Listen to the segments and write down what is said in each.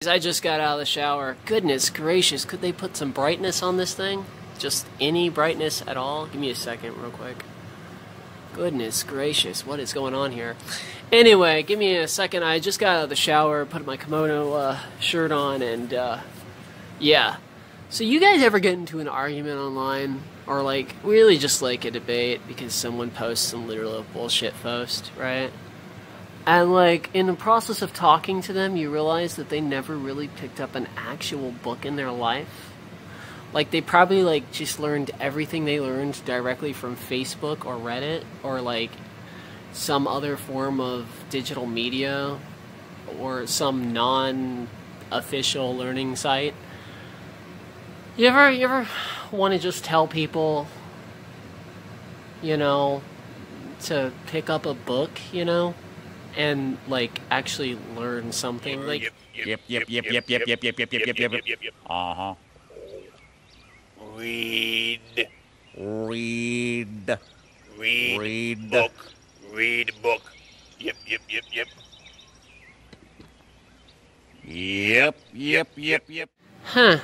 I just got out of the shower. Goodness gracious, could they put some brightness on this thing? Just any brightness at all? Give me a second real quick. Goodness gracious, what is going on here? Anyway, give me a second. I just got out of the shower, put my kimono shirt on, and yeah. So you guys ever get into an argument online? Or like, really just like a debate because someone posts some literal bullshit post, right? And like, in the process of talking to them, you realize that they never really picked up an actual book in their life. Like, they probably like just learned everything they learned directly from Facebook or Reddit or like some other form of digital media or some non-official learning site. You ever want to just tell people, you know, to pick up a book, you know? And like actually learn something. Like Yep. Uh-huh. Read Book. book. Yep. Yep. huh.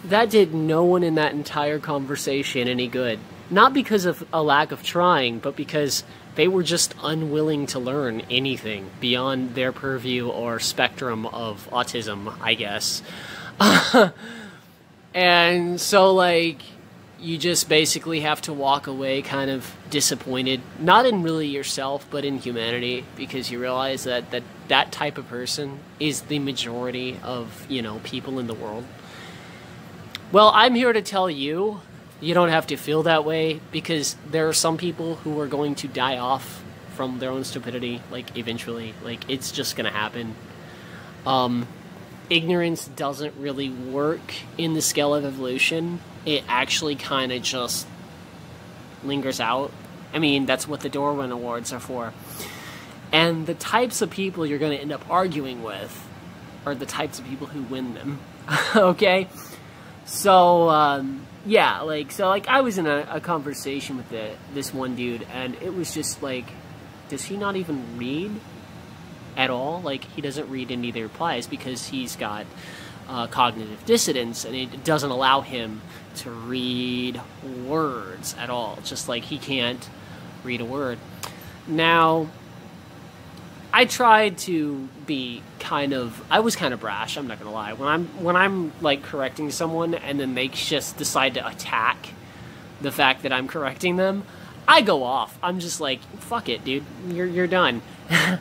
That did no one in that entire conversation any good. Not because of a lack of trying, but because they were just unwilling to learn anything beyond their purview or spectrum of autism, I guess. And so, like, you just basically have to walk away kind of disappointed, not in really yourself, but in humanity, because you realize that that type of person is the majority of, you know, people in the world. Well, I'm here to tell you, you don't have to feel that way, because there are some people who are going to die off from their own stupidity, like, eventually. Like, it's just gonna happen. Ignorance doesn't really work in the scale of evolution. It actually kind of just lingers out. I mean, that's what the Darwin Awards are for. And the types of people you're going to end up arguing with are the types of people who win them. Okay? So, yeah, like, I was in a conversation with this one dude, and it was just like, does he not even read at all? Like, he doesn't read any of the replies because he's got cognitive dissonance, and it doesn't allow him to read words at all. Just like he can't read a word. Now, I tried to be I was kind of brash, I'm not gonna lie. When I'm like correcting someone and then they just decide to attack the fact that I'm correcting them, I go off. I'm just like, fuck it, dude. You're done.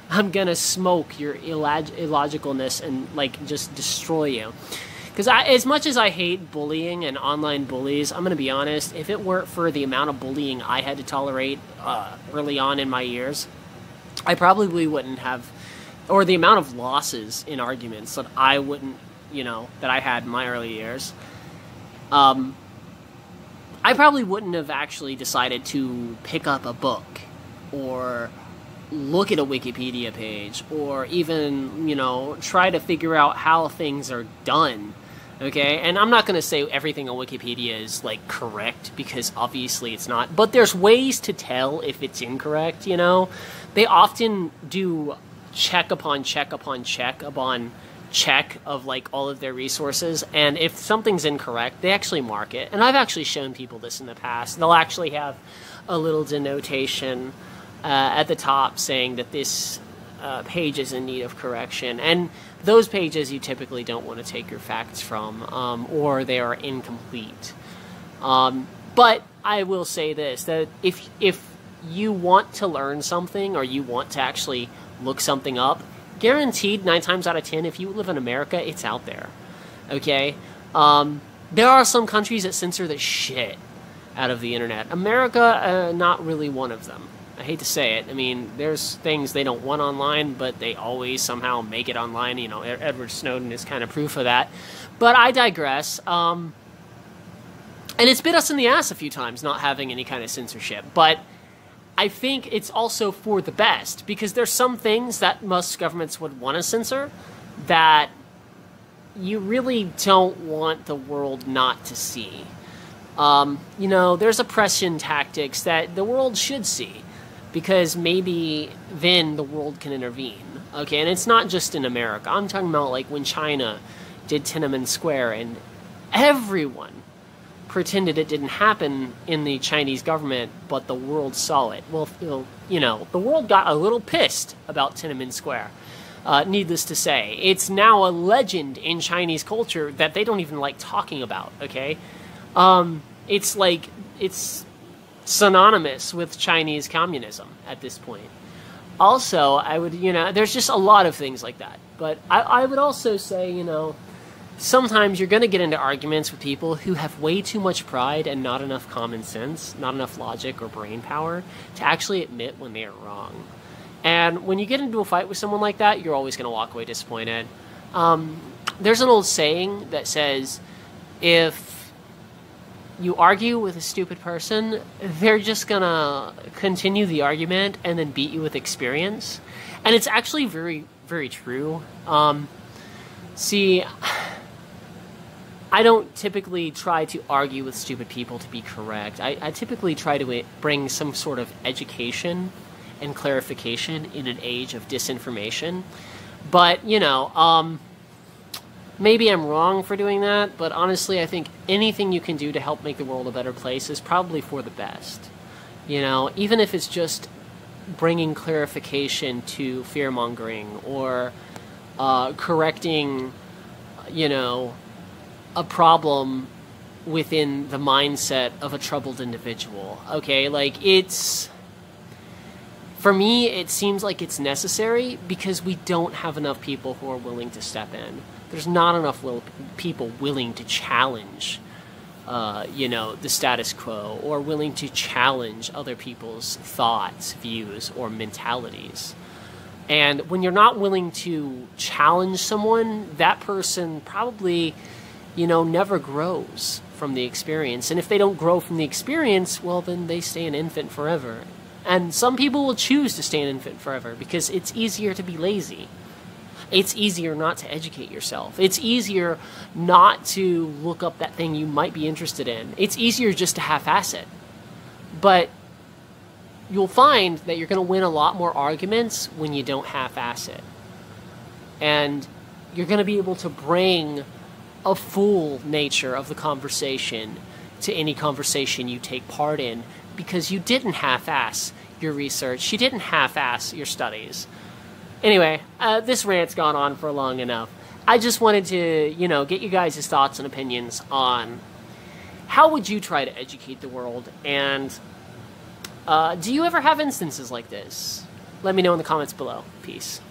I'm gonna smoke your illogicalness and like just destroy you. Because as much as I hate bullying and online bullies, I'm gonna be honest, if it weren't for the amount of bullying I had to tolerate early on in my years, I probably wouldn't have, or the amount of losses in arguments that I wouldn't, you know, that I had in my early years, I probably wouldn't have actually decided to pick up a book or look at a Wikipedia page or even, you know, try to figure out how things are done. Okay, and I'm not going to say everything on Wikipedia is, like, correct, because obviously it's not. But there's ways to tell if it's incorrect, you know? They often do check upon check upon check upon check of, like, all of their resources. And if something's incorrect, they actually mark it. And I've actually shown people this in the past. They'll actually have a little denotation at the top saying that this page is in need of correction. And those pages you typically don't want to take your facts from, or they are incomplete. But I will say this, that if you want to learn something or you want to actually look something up, guaranteed 9 times out of 10, if you live in America, it's out there. Okay? There are some countries that censor the shit out of the internet. America, not really one of them. I hate to say it. I mean, there's things they don't want online, but they always somehow make it online. You know, Edward Snowden is kind of proof of that. But I digress. And it's bit us in the ass a few times not having any kind of censorship. But I think it's also for the best, because there's some things that most governments would want to censor that you really don't want the world not to see. You know, there's oppression tactics that the world should see, because maybe then the world can intervene. Okay, and it's not just in America. I'm talking about like when China did Tiananmen Square and everyone pretended it didn't happen in the Chinese government, but the world saw it. Well, you know, the world got a little pissed about Tiananmen Square. Needless to say, it's now a legend in Chinese culture that they don't even like talking about, okay? It's like, it's synonymous with Chinese communism at this point. Also, I would, you know, there's just a lot of things like that. But I would also say, you know, sometimes you're going to get into arguments with people who have way too much pride and not enough common sense, not enough logic or brain power to actually admit when they are wrong. And when you get into a fight with someone like that, you're always going to walk away disappointed. There's an old saying that says, if you argue with a stupid person, they're just going to continue the argument and then beat you with experience. And it's actually very, very true. See, I don't typically try to argue with stupid people to be correct. I typically try to bring some sort of education and clarification in an age of disinformation. But, you know, maybe I'm wrong for doing that, but honestly, I think anything you can do to help make the world a better place is probably for the best. You know, even if it's just bringing clarification to fear-mongering or correcting, you know, a problem within the mindset of a troubled individual. Okay, like, it's... For me, it seems like it's necessary because we don't have enough people who are willing to step in. There's not enough people willing to challenge, you know, the status quo, or willing to challenge other people's thoughts, views, or mentalities. And when you're not willing to challenge someone, that person probably, you know, never grows from the experience. And if they don't grow from the experience, well, then they stay an infant forever. And some people will choose to stay an infant forever because it's easier to be lazy. It's easier not to educate yourself. It's easier not to look up that thing you might be interested in. It's easier just to half-ass it. But you'll find that you're going to win a lot more arguments when you don't half-ass it. And you're going to be able to bring a full nature of the conversation to any conversation you take part in because you didn't half-ass your research. You didn't half-ass your studies. Anyway, this rant's gone on for long enough. I just wanted to, you know, get you guys' thoughts and opinions on how would you try to educate the world, and do you ever have instances like this? Let me know in the comments below. Peace.